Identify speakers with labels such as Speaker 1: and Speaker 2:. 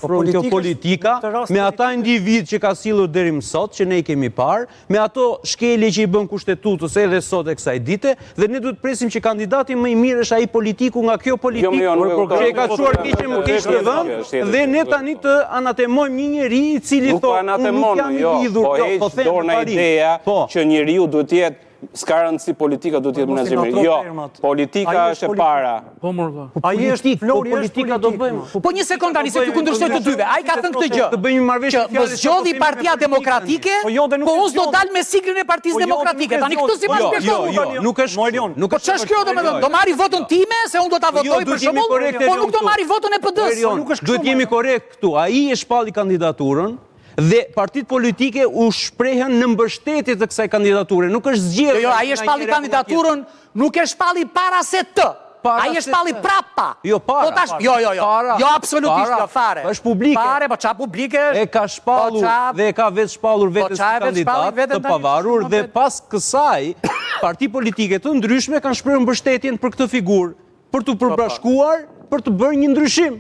Speaker 1: Kjo politika, me ata individ që ka silur deri më sot, që ne i kemi parë, me ato shkelje që i bën kushtetutës edhe sot e kësaj dite, dhe ne duhet presim që kandidati më i mirë është ai politiku nga kjo politikë që e ka çuar keq të vend, dhe ne tani të anatemojmë një njeri i cili thotë nuk jam i lidhur,
Speaker 2: po them dorna ideja që njeriu duhet të jetë s'ka rëndësi politika duhet të jetë menaxhimeri. Jo, politika është e para.
Speaker 1: Ai është Flori, politika do bëjmë.
Speaker 3: Po një sekond tani se ty kundërshtoj të dyve. Ai ka thënë këtë gjë.
Speaker 1: Të bëjmë një marrëveshje
Speaker 3: që më zgjodhi Partia Demokratike, po unë do dal me siglën e Partisë Demokratike. Tani këtë si pas shpjegoj.
Speaker 1: Jo, nuk është.
Speaker 3: Po ç'është kjo domethënë? Do marri votën time se unë do ta votoj për shembull, po nuk do marri votën e PD-s.
Speaker 1: Duhet jemi korrekt këtu. Ai e shpalli kandidaturën dhe partitë politike u shprehen në mbështetje të kësaj kandidature. Nuk është zgjedhje.
Speaker 3: Jo, ai e shpalli kandidaturën, nuk e shpalli para se të. Ai e shpalli prapa.
Speaker 1: Jo, para.
Speaker 3: Jo, absolutisht jo, fare.
Speaker 1: Është publike.
Speaker 3: Fare, po ç'a publike?
Speaker 1: E ka shpallur dhe e ka vetë shpallur vetes si kandidat të pavarur dhe pas kësaj parti politike të ndryshme kanë shprehur mbështetjen për këtë figurë, për të përbashkuar, për të bërë një ndryshim.